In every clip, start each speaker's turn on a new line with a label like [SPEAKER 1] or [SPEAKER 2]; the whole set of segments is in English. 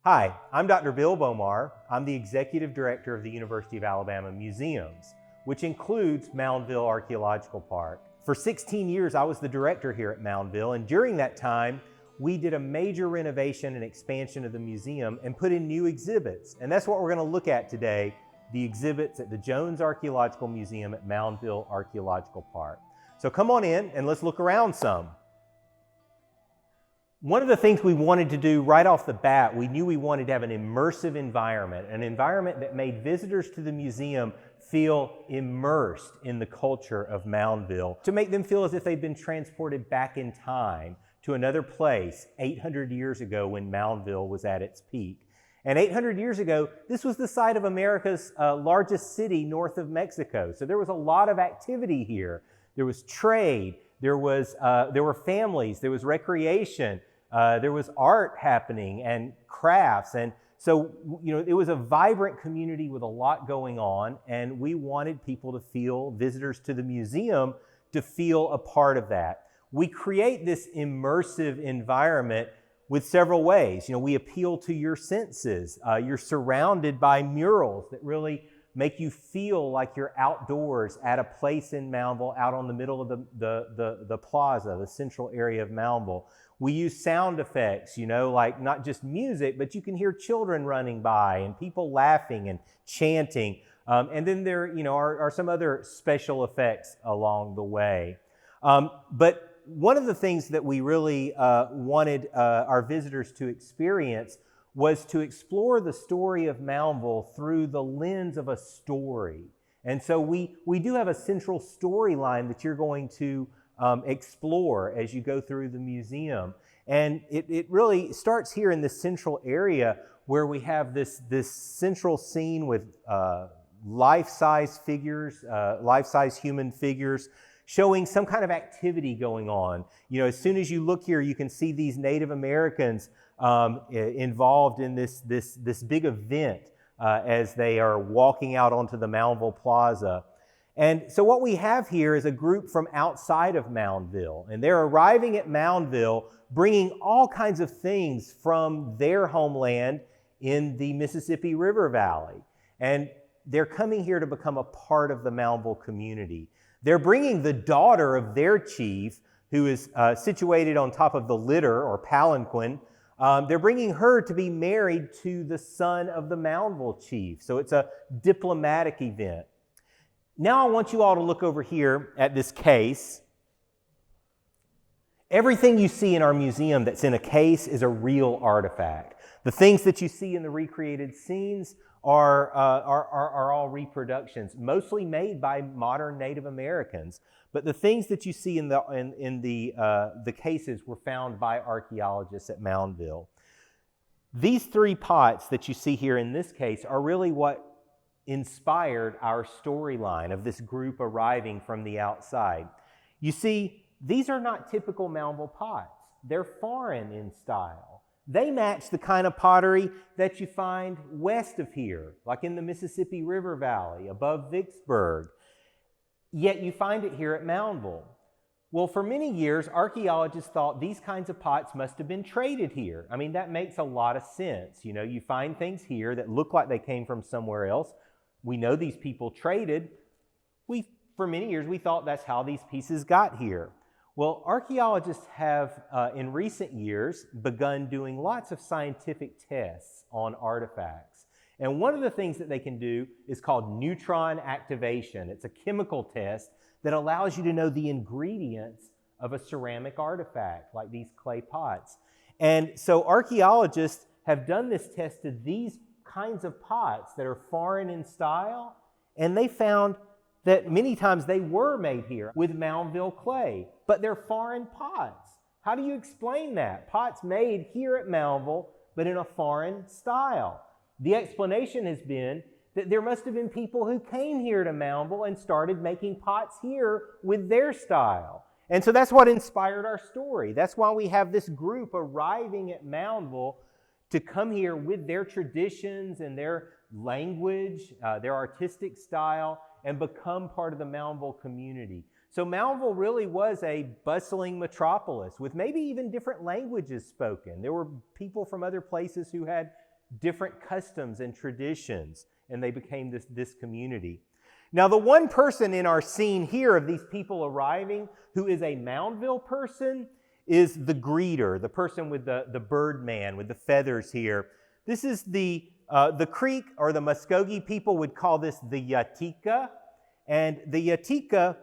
[SPEAKER 1] Hi, I'm Dr. Bill Bomar. I'm the Executive Director of the University of Alabama Museums, which includes Moundville Archaeological Park. For 16 years, I was the director here at Moundville, and during that time, we did a major renovation and expansion of the museum and put in new exhibits. And that's what we're going to look at today, the exhibits at the Jones Archaeological Museum at Moundville Archaeological Park. So come on in and let's look around some. One of the things we wanted to do right off the bat, we knew we wanted to have an immersive environment, an environment that made visitors to the museum feel immersed in the culture of Moundville, to make them feel as if they'd been transported back in time to another place 800 years ago when Moundville was at its peak. And 800 years ago, this was the site of America's largest city north of Mexico. So there was a lot of activity here. There was trade, there were families, there was recreation, there was art happening and crafts. And so, it was a vibrant community with a lot going on, and we wanted people to feel, visitors to the museum, to feel a part of that. We create this immersive environment with several ways. We appeal to your senses. You're surrounded by murals that really make you feel like you're outdoors at a place in Moundville, out on the middle of the plaza, the central area of Moundville. We use sound effects, like not just music, but you can hear children running by and people laughing and chanting. And then there, are some other special effects along the way. But one of the things that we really wanted our visitors to experience was to explore the story of Moundville through the lens of a story. And so we do have a central storyline that you're going to explore as you go through the museum. And it really starts here in this central area where we have this central scene with life-size figures, life-size human figures, showing some kind of activity going on. As soon as you look here, you can see these Native Americans involved in this big event as they are walking out onto the Moundville Plaza. And so what we have here is a group from outside of Moundville, and they're arriving at Moundville bringing all kinds of things from their homeland in the Mississippi River Valley. And they're coming here to become a part of the Moundville community. They're bringing the daughter of their chief, who is situated on top of the litter or palanquin. They're bringing her to be married to the son of the Moundville chief. So it's a diplomatic event. Now I want you all to look over here at this case. Everything you see in our museum that's in a case is a real artifact. The things that you see in the recreated scenes are all reproductions, mostly made by modern Native Americans. But the things that you see in the cases were found by archaeologists at Moundville. These three pots that you see here in this case are really what inspired our storyline of this group arriving from the outside. You see, these are not typical Moundville pots. They're foreign in style. They match the kind of pottery that you find west of here, like in the Mississippi River Valley, above Vicksburg. Yet you find it here at Moundville. Well, for many years, archaeologists thought these kinds of pots must have been traded here. I mean, that makes a lot of sense. You find things here that look like they came from somewhere else. We know these people traded. For many years, we thought that's how these pieces got here. Well, archaeologists have, in recent years, begun doing lots of scientific tests on artifacts. And one of the things that they can do is called neutron activation. It's a chemical test that allows you to know the ingredients of a ceramic artifact, like these clay pots. And so archaeologists have done this test to these kinds of pots that are foreign in style, and they found that many times they were made here with Moundville clay, but they're foreign pots. How do you explain that? Pots made here at Moundville, but in a foreign style. The explanation has been that there must have been people who came here to Moundville and started making pots here with their style. And so that's what inspired our story. That's why we have this group arriving at Moundville to come here with their traditions and their language, their artistic style, and become part of the Moundville community. So Moundville really was a bustling metropolis with maybe even different languages spoken. There were people from other places who had different customs and traditions, and they became this community. Now, the one person in our scene here of these people arriving who is a Moundville person is the greeter, the person with the bird man with the feathers here. This is the Creek or the Muskogee people would call this the Yatika, and the Yatika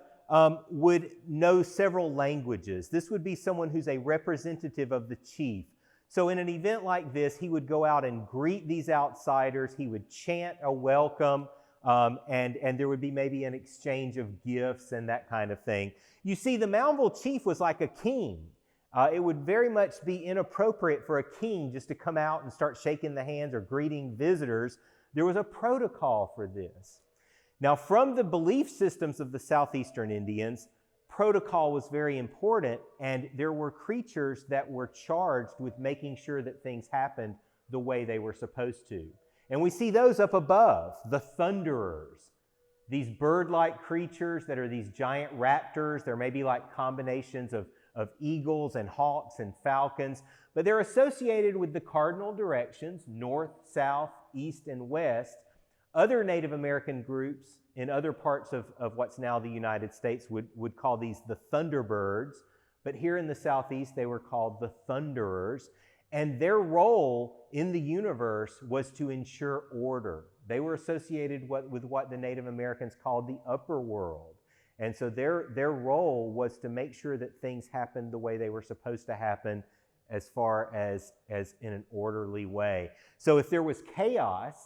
[SPEAKER 1] would know several languages. This would be someone who's a representative of the chief. So in an event like this, he would go out and greet these outsiders. He would chant a welcome, and there would be maybe an exchange of gifts and that kind of thing. You see, the Moundville chief was like a king. It would very much be inappropriate for a king just to come out and start shaking the hands or greeting visitors. There was a protocol for this. Now, from the belief systems of the southeastern Indians, protocol was very important, and there were creatures that were charged with making sure that things happened the way they were supposed to. And we see those up above, the thunderers, these bird-like creatures that are these giant raptors. They're maybe like combinations of eagles and hawks and falcons, but they're associated with the cardinal directions, north, south, east, and west. Other Native American groups in other parts of what's now the United States would call these the Thunderbirds, but here in the Southeast they were called the Thunderers, and their role in the universe was to ensure order. They were associated with what the Native Americans called the upper world. And so their role was to make sure that things happened the way they were supposed to happen, as far as in an orderly way. So if there was chaos,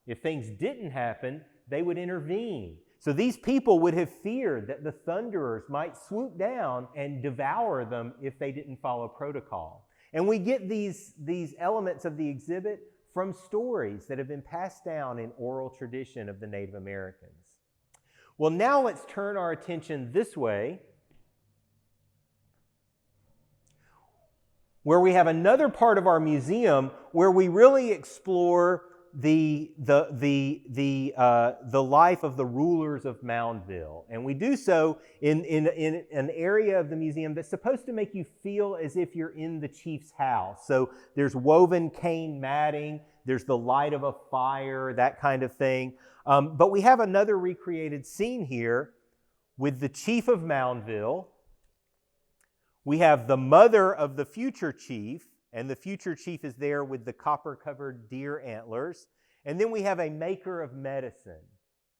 [SPEAKER 1] if things didn't happen, they would intervene. So these people would have feared that the thunderers might swoop down and devour them if they didn't follow protocol. And we get these elements of the exhibit from stories that have been passed down in oral tradition of the Native Americans. Well, now let's turn our attention this way, where we have another part of our museum where we really explore the life of the rulers of Moundville. And we do so in an area of the museum that's supposed to make you feel as if you're in the chief's house. So there's woven cane matting, there's the light of a fire, that kind of thing. But we have another recreated scene here with the chief of Moundville. We have the mother of the future chief, and the future chief is there with the copper-covered deer antlers. And then we have a maker of medicine.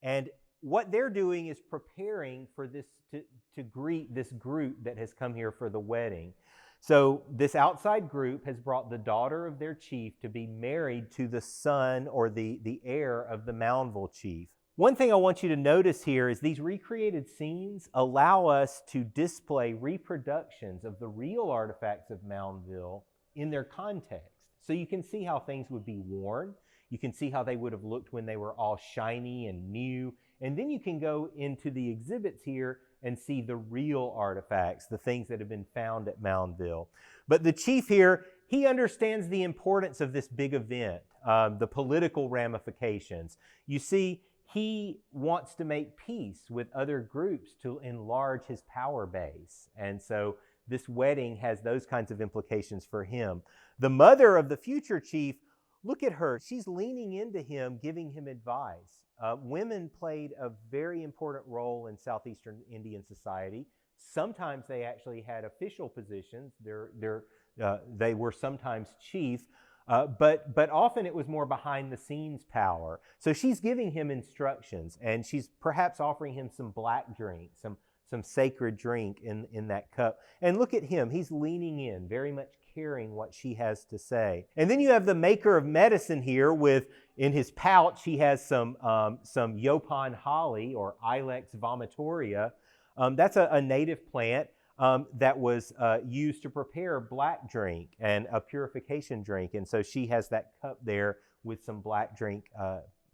[SPEAKER 1] And what they're doing is preparing for this to greet this group that has come here for the wedding. So this outside group has brought the daughter of their chief to be married to the son or the heir of the Moundville chief. One thing I want you to notice here is these recreated scenes allow us to display reproductions of the real artifacts of Moundville in their context. So you can see how things would be worn. You can see how they would have looked when they were all shiny and new. And then you can go into the exhibits here and see the real artifacts, the things that have been found at Moundville. But the chief here, he understands the importance of this big event, the political ramifications. You see, he wants to make peace with other groups to enlarge his power base. And so this wedding has those kinds of implications for him. The mother of the future chief, look at her. She's leaning into him, giving him advice. Women played a very important role in Southeastern Indian society. Sometimes they actually had official positions. They were sometimes chief, but often it was more behind the scenes power. So she's giving him instructions, and she's perhaps offering him some black drink, some sacred drink in that cup. And look at him. He's leaning in, very much caring what she has to say. And then you have the maker of medicine here with, in his pouch, he has some Yopon holly or Ilex vomitoria. That's a native plant that was used to prepare black drink and a purification drink. And so she has that cup there with some black drink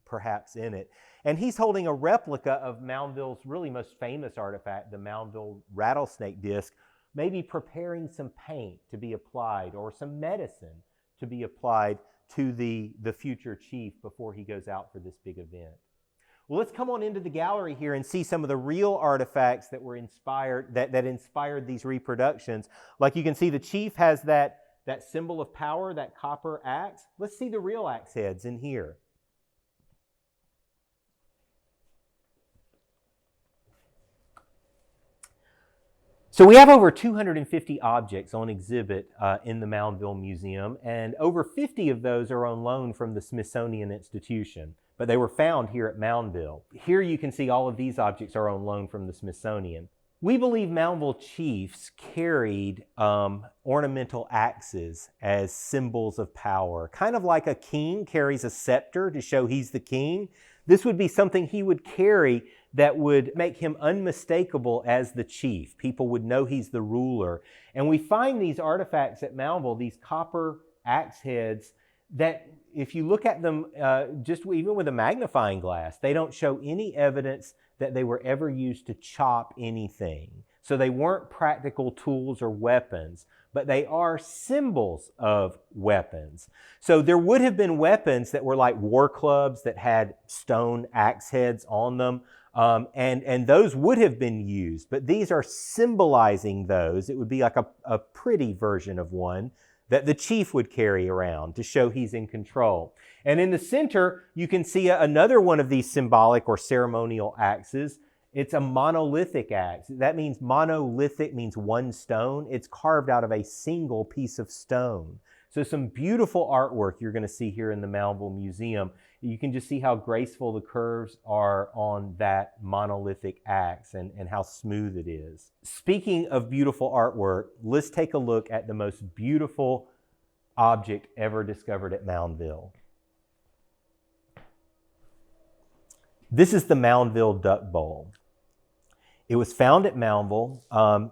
[SPEAKER 1] perhaps in it. And he's holding a replica of Moundville's really most famous artifact, the Moundville rattlesnake disc, maybe preparing some paint to be applied or some medicine to be applied to the future chief before he goes out for this big event. Well, let's come on into the gallery here and see some of the real artifacts that were inspired, that inspired these reproductions. Like you can see, the chief has that that symbol of power, that copper axe. Let's see the real axe heads in here. So we have over 250 objects on exhibit in the Moundville Museum, and over 50 of those are on loan from the Smithsonian Institution, but they were found here at Moundville. Here you can see all of these objects are on loan from the Smithsonian. We believe Moundville chiefs carried ornamental axes as symbols of power, kind of like a king carries a scepter to show he's the king. This would be something he would carry that would make him unmistakable as the chief. People would know he's the ruler. And we find these artifacts at Moundville, these copper axe heads, that if you look at them just even with a magnifying glass, they don't show any evidence that they were ever used to chop anything. So they weren't practical tools or weapons, but they are symbols of weapons. So there would have been weapons that were like war clubs that had stone axe heads on them, and those would have been used, but these are symbolizing those. It would be like a pretty version of one that the chief would carry around to show he's in control. And in the center, you can see another one of these symbolic or ceremonial axes. It's a monolithic axe. That means monolithic means one stone. It's carved out of a single piece of stone. So some beautiful artwork you're going to see here in the Moundville Museum. You can just see how graceful the curves are on that monolithic axe and how smooth it is. Speaking of beautiful artwork, let's take a look at the most beautiful object ever discovered at Moundville. This is the Moundville Duck Bowl. It was found at Moundville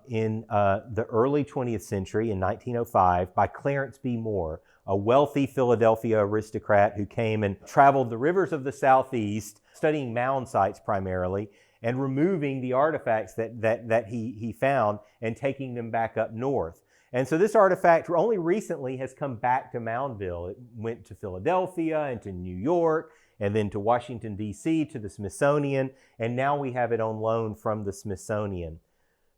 [SPEAKER 1] in the early 20th century in 1905 by Clarence B. Moore, a wealthy Philadelphia aristocrat who came and traveled the rivers of the Southeast, studying mound sites primarily, and removing the artifacts that he found and taking them back up north. And so this artifact only recently has come back to Moundville. It went to Philadelphia and to New York, and then to Washington, D.C., to the Smithsonian, and now we have it on loan from the Smithsonian.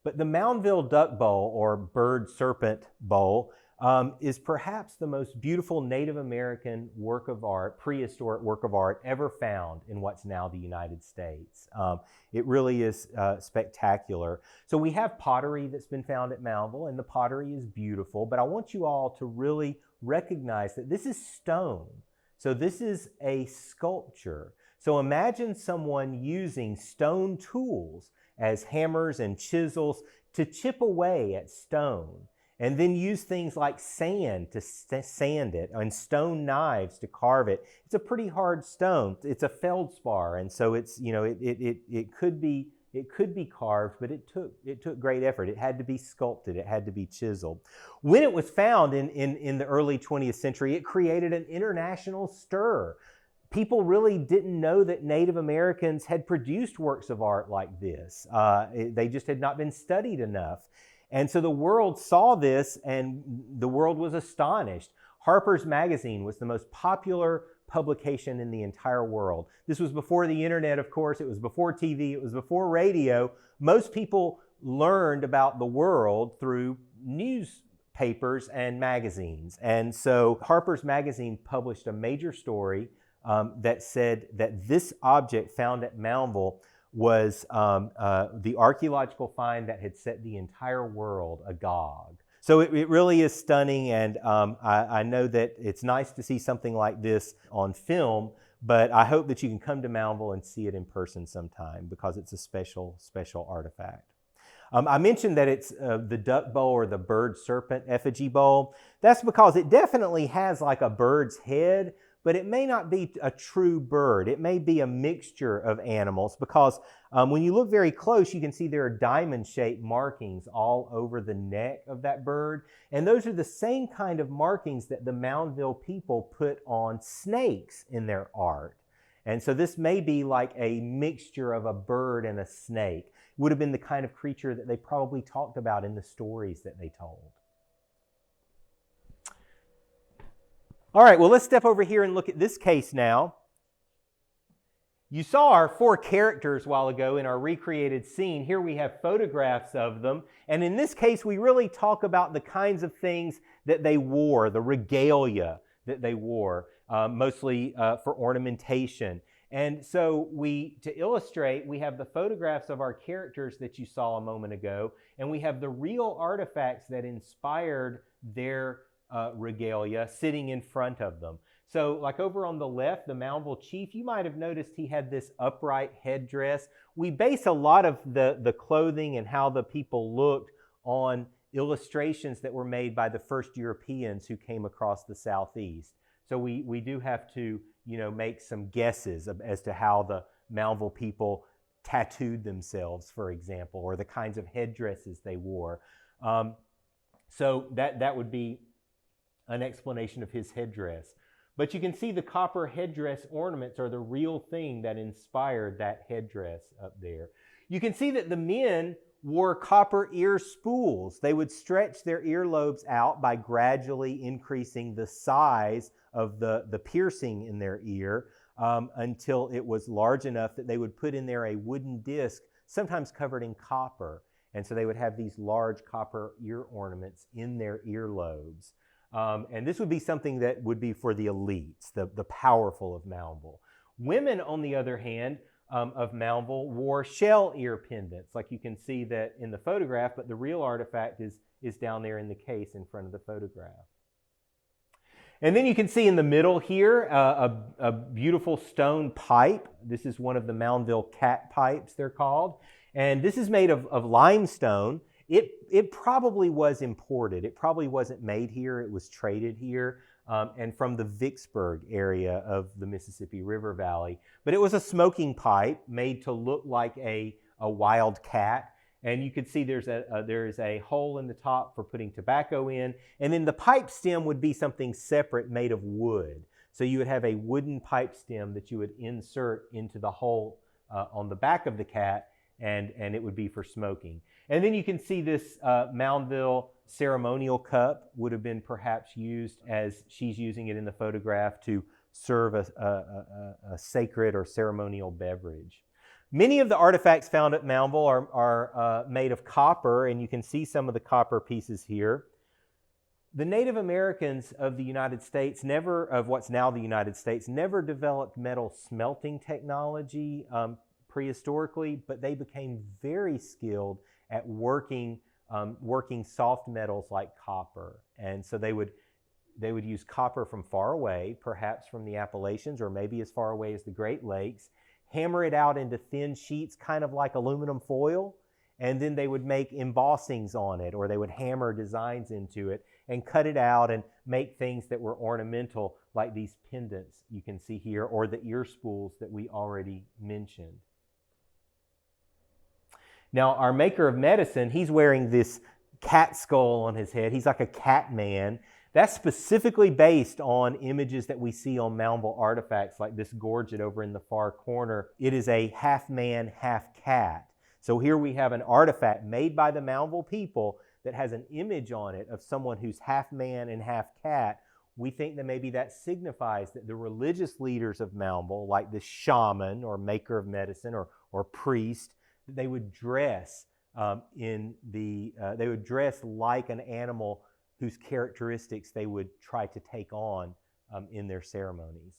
[SPEAKER 1] But the Moundville Duck Bowl, or Bird Serpent Bowl, is perhaps the most beautiful Native American work of art, prehistoric work of art, ever found in what's now the United States. It really is spectacular. So we have pottery that's been found at Moundville, and the pottery is beautiful, but I want you all to really recognize that this is stone. So this is a sculpture. So imagine someone using stone tools as hammers and chisels to chip away at stone, and then use things like sand to sand it, and stone knives to carve it. It's a pretty hard stone. It's a feldspar, and so it's, you know, it could be carved, but it took great effort. It had to be sculpted. It had to be chiseled. When it was found in the early 20th century, it created an international stir. People really didn't know that Native Americans had produced works of art like this. They just had not been studied enough. And so the world saw this, and the world was astonished. Harper's Magazine was the most popular publication in the entire world. This was before the internet, of course. It was before TV. It was before radio. Most people learned about the world through newspapers and magazines. And so Harper's Magazine published a major story that said that this object found at Moundville was the archaeological find that had set the entire world agog. So it really is stunning, and I know that it's nice to see something like this on film, but I hope that you can come to Moundville and see it in person sometime, because it's a special, special artifact. I mentioned that it's the duck bowl, or the bird serpent effigy bowl. That's because it definitely has like a bird's head, but it may not be a true bird. It may be a mixture of animals, because when you look very close, you can see there are diamond-shaped markings all over the neck of that bird. And those are the same kind of markings that the Moundville people put on snakes in their art. And so this may be like a mixture of a bird and a snake. It would have been the kind of creature that they probably talked about in the stories that they told. All right, well, let's step over here and look at this case now. You saw our 4 characters a while ago in our recreated scene. Here we have photographs of them. And in this case, we really talk about the kinds of things that they wore, the regalia that they wore, mostly for ornamentation. And so to illustrate, we have the photographs of our characters that you saw a moment ago, and we have the real artifacts that inspired their regalia sitting in front of them. So like over on the left, the Moundville chief, you might have noticed he had this upright headdress. We base a lot of the clothing and how the people looked on illustrations that were made by the first Europeans who came across the Southeast. So we do have to, make some guesses as to how the Moundville people tattooed themselves, for example, or the kinds of headdresses they wore. So that would be an explanation of his headdress. But you can see the copper headdress ornaments are the real thing that inspired that headdress up there. You can see that the men wore copper ear spools. They would stretch their earlobes out by gradually increasing the size of the piercing in their ear until it was large enough that they would put in there a wooden disc, sometimes covered in copper. And so they would have these large copper ear ornaments in their earlobes. And this would be something that would be for the elites, the powerful of Moundville. Women, on the other hand, of Moundville wore shell ear pendants, like you can see that in the photograph, but the real artifact is down there in the case in front of the photograph. And then you can see in the middle here a beautiful stone pipe. This is one of the Moundville cat pipes, they're called. And this is made of limestone. It probably was imported. It probably wasn't made here. It was traded here and from the Vicksburg area of the Mississippi River Valley. But it was a smoking pipe made to look like a wild cat. And you can see there is a hole in the top for putting tobacco in. And then the pipe stem would be something separate made of wood. So you would have a wooden pipe stem that you would insert into the hole on the back of the cat, and it would be for smoking. And then you can see this Moundville ceremonial cup would have been perhaps used as she's using it in the photograph to serve a sacred or ceremonial beverage. Many of the artifacts found at Moundville are made of copper, and you can see some of the copper pieces here. The Native Americans of the United States, of what's now the United States, never developed metal smelting technology prehistorically, but they became very skilled at working soft metals like copper. And so they would use copper from far away, perhaps from the Appalachians or maybe as far away as the Great Lakes, hammer it out into thin sheets, kind of like aluminum foil, and then they would make embossings on it, or they would hammer designs into it and cut it out and make things that were ornamental, like these pendants you can see here, or the ear spools that we already mentioned. Now, our maker of medicine, he's wearing this cat skull on his head. He's like a cat man. That's specifically based on images that we see on Moundville artifacts, like this gorget over in the far corner. It is a half man, half cat. So here we have an artifact made by the Moundville people that has an image on it of someone who's half man and half cat. We think that maybe that signifies that the religious leaders of Moundville, like this shaman or maker of medicine or priest, they would dress they would dress like an animal whose characteristics they would try to take on in their ceremonies.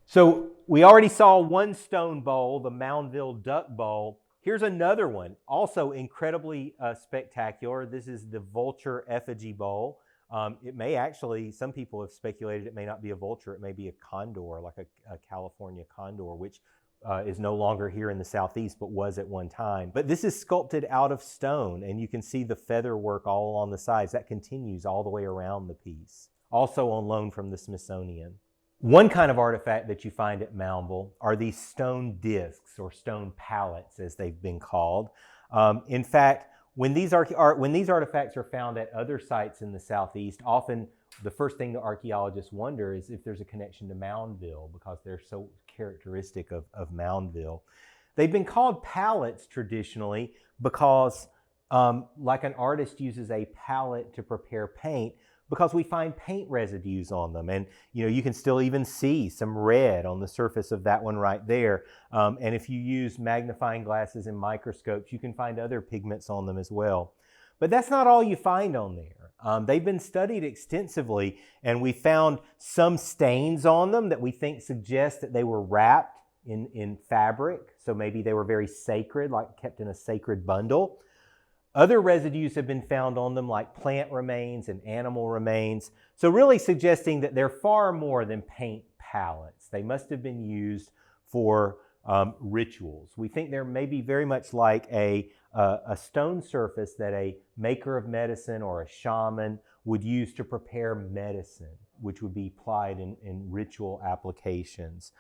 [SPEAKER 1] So we already saw one stone bowl, the Moundville duck bowl. Here's another one, also incredibly spectacular. This is the vulture effigy bowl. It may actually, some people have speculated it may not be a vulture, it may be a condor, like a California condor, which is no longer here in the Southeast, but was at one time. But this is sculpted out of stone, and you can see the feather work all along the sides. That continues all the way around the piece. Also on loan from the Smithsonian. One kind of artifact that you find at Moundville are these stone discs, or stone pallets, as they've been called. In fact, when these artifacts are found at other sites in the Southeast, often the first thing the archaeologists wonder is if there's a connection to Moundville, because they're so characteristic of Moundville. They've been called pallets traditionally because like an artist uses a palette to prepare paint, because we find paint residues on them. And you can still even see some red on the surface of that one right there. And if you use magnifying glasses and microscopes, you can find other pigments on them as well. But that's not all you find on there. They've been studied extensively, and we found some stains on them that we think suggest that they were wrapped in fabric. So maybe they were very sacred, like kept in a sacred bundle. Other residues have been found on them, like plant remains and animal remains. So really suggesting that they're far more than paint palettes. They must have been used for rituals. We think they're maybe very much like a stone surface that a maker of medicine or a shaman would use to prepare medicine, which would be applied in ritual applications.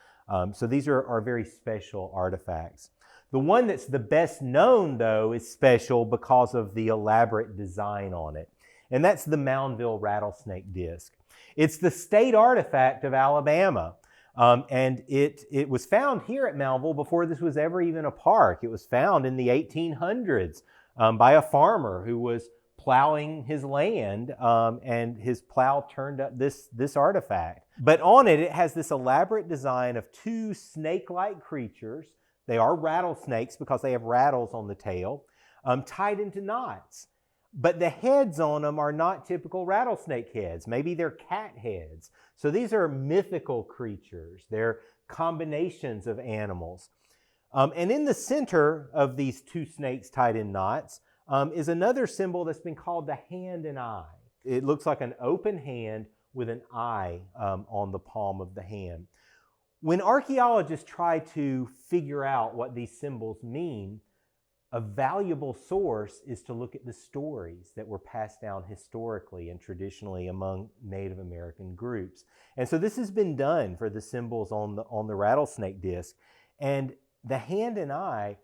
[SPEAKER 1] So these are very special artifacts. The one that's the best known, though, is special because of the elaborate design on it. And that's the Moundville rattlesnake disc. It's the state artifact of Alabama. And it was found here at Moundville before this was ever even a park. It was found in the 1800s by a farmer who was plowing his land, and his plow turned up this artifact. But on it has this elaborate design of two snake-like creatures. They are rattlesnakes because they have rattles on the tail, tied into knots. But the heads on them are not typical rattlesnake heads. Maybe they're cat heads. So these are mythical creatures. They're combinations of animals. And in the center of these two snakes tied in knots is another symbol that's been called the hand and eye. It looks like an open hand with an eye on the palm of the hand. When archaeologists try to figure out what these symbols mean, a valuable source is to look at the stories that were passed down historically and traditionally among Native American groups. And so this has been done for the symbols on the rattlesnake disc. And the hand and eye,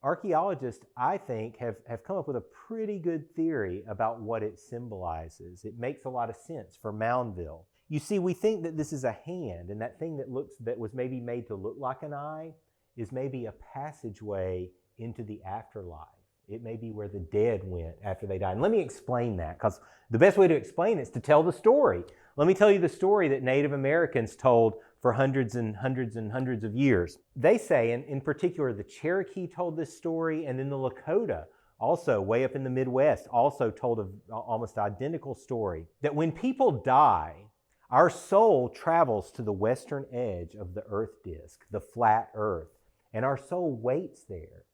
[SPEAKER 1] archaeologists, I think, have come up with a pretty good theory about what it symbolizes. It makes a lot of sense for Moundville. You see, we think that this is a hand, and that thing that was maybe made to look like an eye is maybe a passageway into the afterlife. It may be where the dead went after they died. And let me explain that, because the best way to explain it is to tell the story. Let me tell you the story that Native Americans told for hundreds and hundreds and hundreds of years. They say, and in particular, the Cherokee told this story, and then the Lakota, also way up in the Midwest, also told an almost identical story, that when people die, our soul travels to the western edge of the earth disk, the flat earth, and our soul waits there.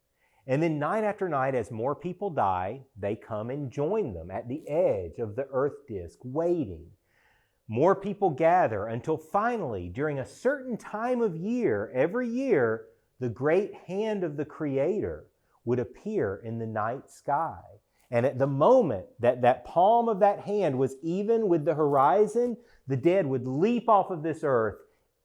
[SPEAKER 1] And then night after night, as more people die, they come and join them at the edge of the earth disk, waiting. More people gather until finally, during a certain time of year, every year, the great hand of the Creator would appear in the night sky. And at the moment that that palm of that hand was even with the horizon, the dead would leap off of this earth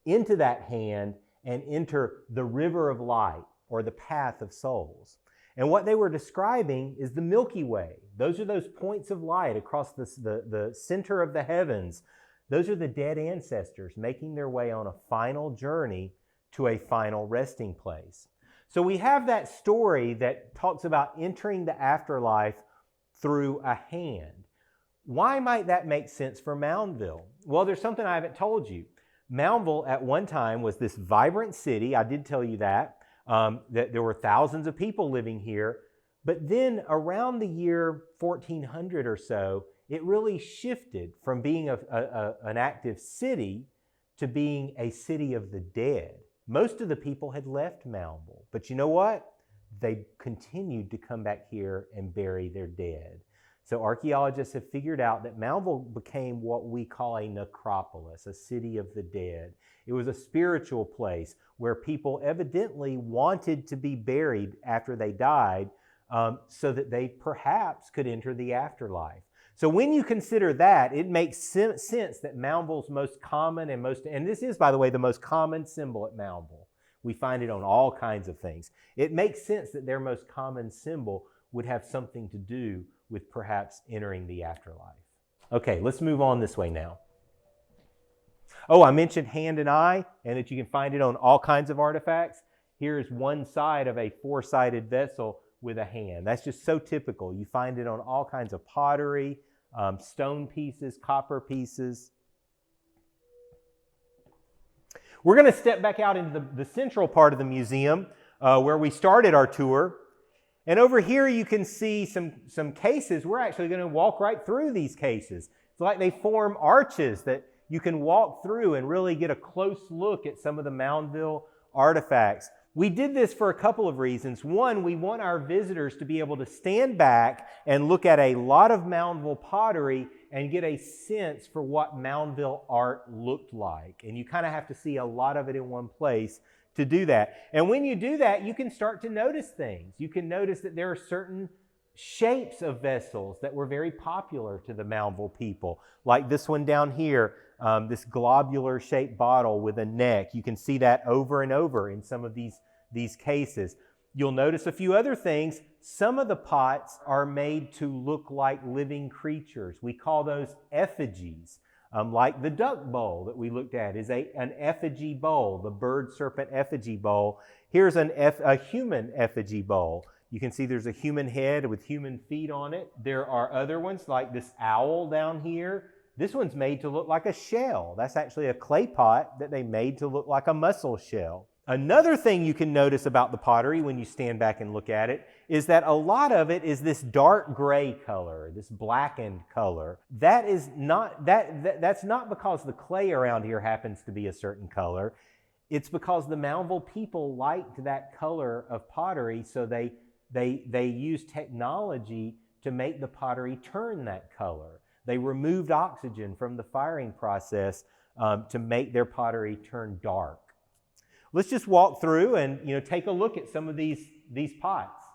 [SPEAKER 1] into that hand and enter the river of light, or the path of souls. And what they were describing is the Milky Way. Those are those points of light across the center of the heavens. Those are the dead ancestors making their way on a final journey to a final resting place. So we have that story that talks about entering the afterlife through a hand. Why might that make sense for Moundville? Well, there's something I haven't told you. Moundville at one time was this vibrant city. I did tell you that there were thousands of people living here. But then around the year 1400 or so, it really shifted from being an active city to being a city of the dead. Most of the people had left Moundville. But you know what? They continued to come back here and bury their dead. So archaeologists have figured out that Moundville became what we call a necropolis, a city of the dead. It was a spiritual place where people evidently wanted to be buried after they died so that they perhaps could enter the afterlife. So when you consider that, it makes sense that Moundville's most common and this is, by the way, the most common symbol at Moundville. We find it on all kinds of things. It makes sense that their most common symbol would have something to do with perhaps entering the afterlife. Okay, let's move on this way now. Oh, I mentioned hand and eye, and that you can find it on all kinds of artifacts. Here's one side of a four-sided vessel with a hand. That's just so typical. You find it on all kinds of pottery, stone pieces, copper pieces. We're going to step back out into the central part of the museum where we started our tour. And over here you can see some cases. We're actually going to walk right through these cases. It's like they form arches that you can walk through and really get a close look at some of the Moundville artifacts. We did this for a couple of reasons. One, we want our visitors to be able to stand back and look at a lot of Moundville pottery and get a sense for what Moundville art looked like. And you kind of have to see a lot of it in one place to do that. And when you do that, you can start to notice things. You can notice that there are certain shapes of vessels that were very popular to the Moundville people, like this one down here, this globular shaped bottle with a neck. You can see that over and over in some of these cases. You'll notice a few other things. Some of the pots are made to look like living creatures. We call those effigies. Like the duck bowl that we looked at is an effigy bowl, the bird serpent effigy bowl. Here's a human effigy bowl. You can see there's a human head with human feet on it. There are other ones like this owl down here. This one's made to look like a shell. That's actually a clay pot that they made to look like a mussel shell. Another thing you can notice about the pottery when you stand back and look at it is that a lot of it is this dark gray color, this blackened color. That's not because the clay around here happens to be a certain color. It's because the Moundville people liked that color of pottery, so they used technology to make the pottery turn that color. They removed oxygen from the firing process to make their pottery turn dark. Let's just walk through and take a look at some of these pots.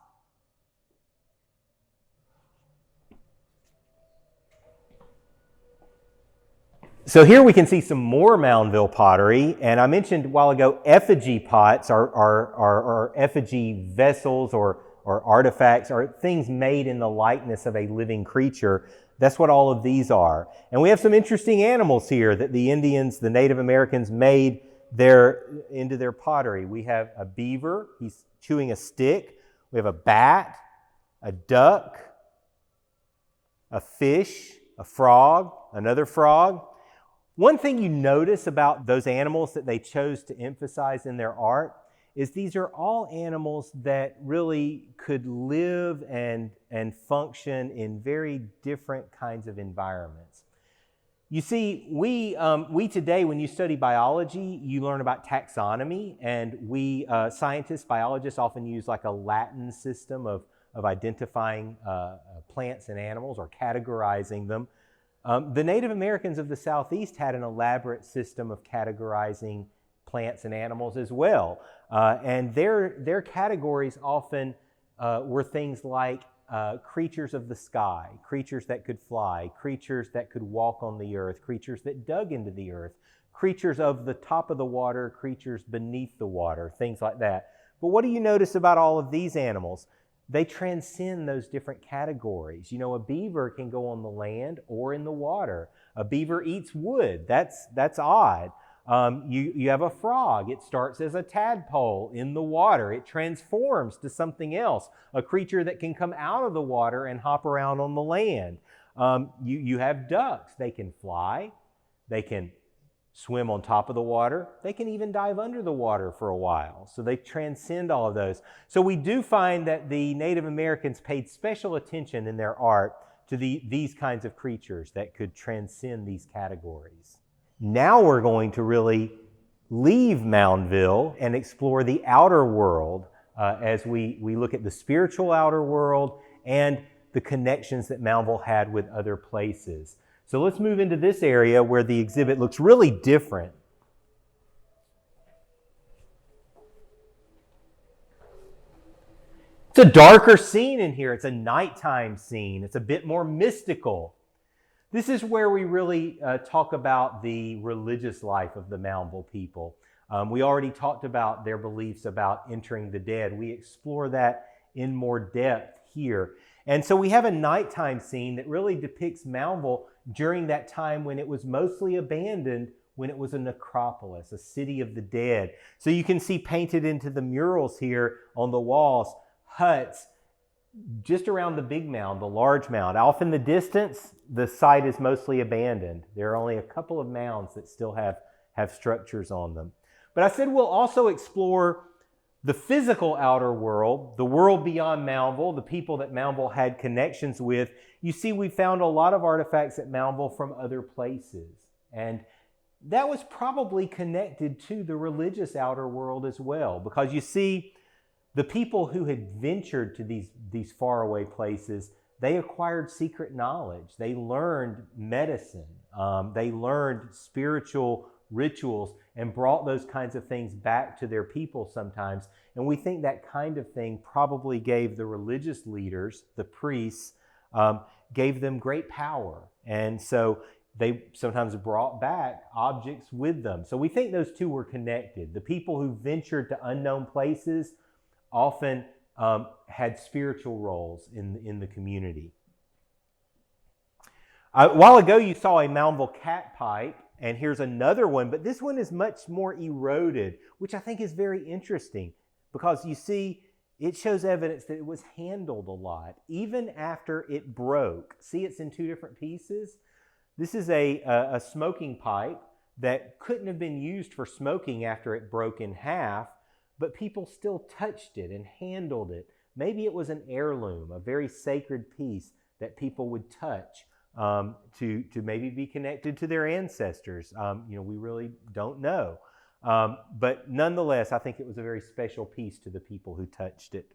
[SPEAKER 1] So here we can see some more Moundville pottery, and I mentioned a while ago effigy pots are effigy vessels or artifacts, or things made in the likeness of a living creature. That's what all of these are. And we have some interesting animals here that the Indians, the Native Americans, made into their pottery. We have a beaver, he's chewing a stick. We have a bat, a duck, a fish, a frog, another frog. One thing you notice about those animals that they chose to emphasize in their art is these are all animals that really could live and function in very different kinds of environments. You see, we today, when you study biology, you learn about taxonomy, and we scientists, biologists often use like a Latin system of identifying plants and animals or categorizing them. The Native Americans of the Southeast had an elaborate system of categorizing plants and animals as well. And their categories often were things like creatures of the sky, creatures that could fly, creatures that could walk on the earth, creatures that dug into the earth, creatures of the top of the water, creatures beneath the water, things like that. But what do you notice about all of these animals? They transcend those different categories. A beaver can go on the land or in the water. A beaver eats wood. That's odd. You have a frog. It starts as a tadpole in the water. It transforms to something else, a creature that can come out of the water and hop around on the land. You have ducks. They can fly. They can swim on top of the water. They can even dive under the water for a while. So they transcend all of those. So we do find that the Native Americans paid special attention in their art to these kinds of creatures that could transcend these categories. Now we're going to really leave Moundville and explore the outer world as we look at the spiritual outer world and the connections that Moundville had with other places. So let's move into this area where the exhibit looks really different. It's a darker scene in here. It's a nighttime scene. It's a bit more mystical. This is where we really talk about the religious life of the Moundville people. We already talked about their beliefs about entering the dead. We explore that in more depth here. And so we have a nighttime scene that really depicts Moundville during that time when it was mostly abandoned, when it was a necropolis, a city of the dead. So you can see painted into the murals here on the walls, huts just around the big mound, the large mound. Off in the distance, the site is mostly abandoned. There are only a couple of mounds that still have structures on them. But I said we'll also explore the physical outer world, the world beyond Moundville, the people that Moundville had connections with. You see, we found a lot of artifacts at Moundville from other places. And that was probably connected to the religious outer world as well. Because you see, the people who had ventured to these faraway places, they acquired secret knowledge. They learned medicine. They learned spiritual rituals and brought those kinds of things back to their people sometimes. And we think that kind of thing probably gave the religious leaders, the priests, gave them great power. And so they sometimes brought back objects with them. So we think those two were connected. The people who ventured to unknown places often had spiritual roles in the community. A while ago you saw a Moundville cat pipe, and here's another one, but this one is much more eroded, which I think is very interesting because you see, it shows evidence that it was handled a lot, even after it broke. See, it's in two different pieces. This is a smoking pipe that couldn't have been used for smoking after it broke in half, but people still touched it and handled it. Maybe it was an heirloom, a very sacred piece that people would touch to maybe be connected to their ancestors. We really don't know. But nonetheless, I think it was a very special piece to the people who touched it.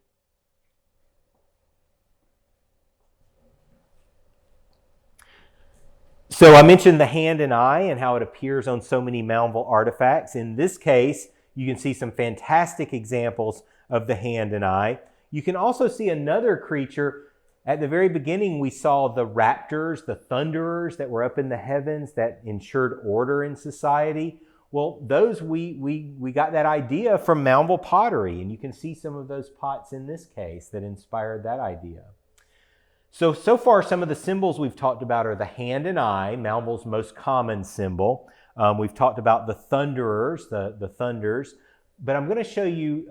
[SPEAKER 1] So I mentioned the hand and eye and how it appears on so many Moundville artifacts. In this case, you can see some fantastic examples of the hand and eye. You can also see another creature. At the very beginning, we saw the raptors, the thunderers that were up in the heavens that ensured order in society. Well, those we got that idea from Moundville pottery, and you can see some of those pots in this case that inspired that idea. So far, some of the symbols we've talked about are the hand and eye, Moundville's most common symbol. We've talked about the thunderers, the thunders, but I'm going to show you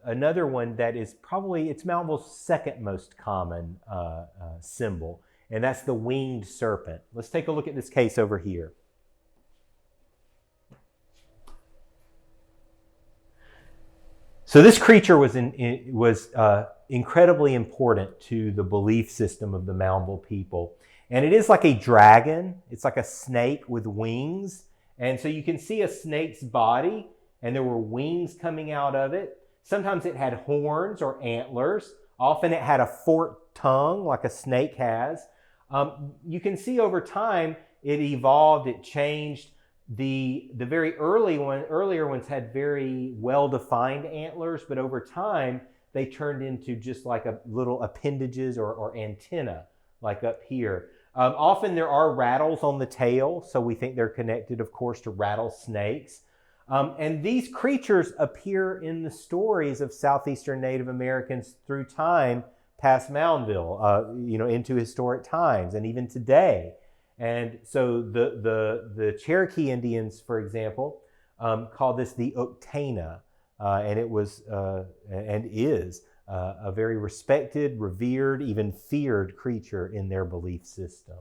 [SPEAKER 1] another one that is it's Moundville's second most common symbol, and that's the winged serpent. Let's take a look at this case over here. So this creature was incredibly important to the belief system of the Moundville people. And it is like a dragon. It's like a snake with wings. And so you can see a snake's body, and there were wings coming out of it. Sometimes it had horns or antlers. Often it had a forked tongue like a snake has. You can see over time it evolved, it changed. The very earlier ones had very well-defined antlers, but over time they turned into just like a little appendages or antenna, like up here. Often there are rattles on the tail, so we think they're connected, of course, to rattlesnakes. And these creatures appear in the stories of southeastern Native Americans through time past Moundville, into historic times and even today. And so the Cherokee Indians, for example, call this the Uktana, and it was and is a very respected, revered, even feared creature in their belief system.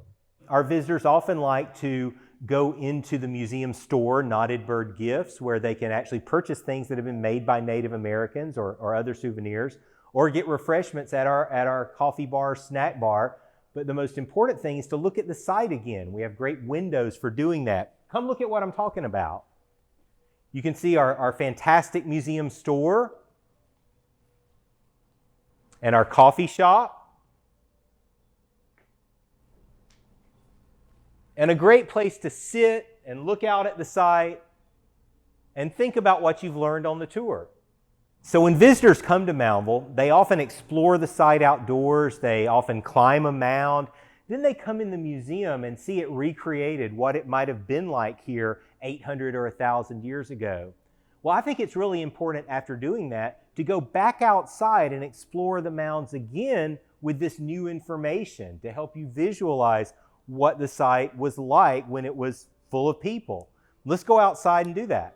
[SPEAKER 1] Our visitors often like to go into the museum store, Knotted Bird Gifts, where they can actually purchase things that have been made by Native Americans or other souvenirs, or get refreshments at our coffee bar, snack bar. But the most important thing is to look at the site again. We have great windows for doing that. Come look at what I'm talking about. You can see our fantastic museum store and our coffee shop. And a great place to sit and look out at the site and think about what you've learned on the tour. So when visitors come to Moundville, they often explore the site outdoors, they often climb a mound, then they come in the museum and see it recreated, what it might have been like here 800 or 1,000 years ago. Well, I think it's really important after doing that to go back outside and explore the mounds again with this new information to help you visualize what the site was like when it was full of people. Let's go outside and do that.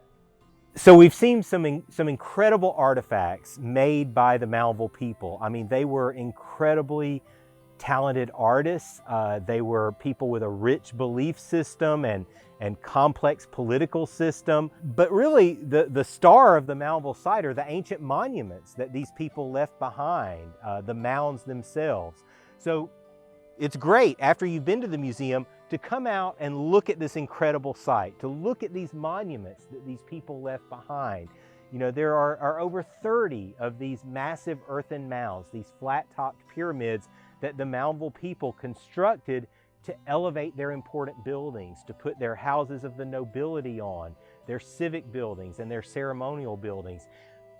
[SPEAKER 1] So we've seen some incredible artifacts made by the Moundville people. I mean, they were incredibly talented artists. They were people with a rich belief system and complex political system. But really, the star of the Moundville site are the ancient monuments that these people left behind, the mounds themselves. So it's great after you've been to the museum to come out and look at this incredible site, to look at these monuments that these people left behind. You know, there are over 30 of these massive earthen mounds, these flat-topped pyramids that the Moundville people constructed to elevate their important buildings, to put their houses of the nobility on, their civic buildings and their ceremonial buildings.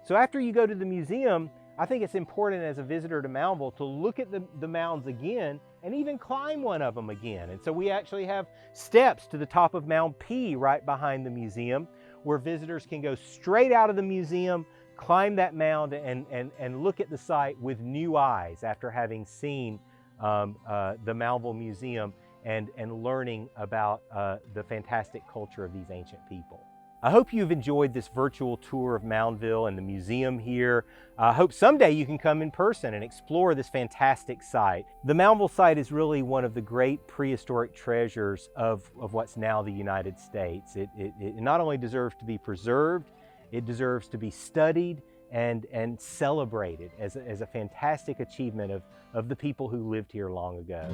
[SPEAKER 1] So after you go to the museum, I think it's important as a visitor to Moundville to look at the mounds again and even climb one of them again. And so we actually have steps to the top of Mound P right behind the museum where visitors can go straight out of the museum, climb that mound and look at the site with new eyes after having seen the Moundville Museum and learning about the fantastic culture of these ancient people. I hope you've enjoyed this virtual tour of Moundville and the museum here. I hope someday you can come in person and explore this fantastic site. The Moundville site is really one of the great prehistoric treasures of what's now the United States. It not only deserves to be preserved, it deserves to be studied and celebrated as a fantastic achievement of the people who lived here long ago.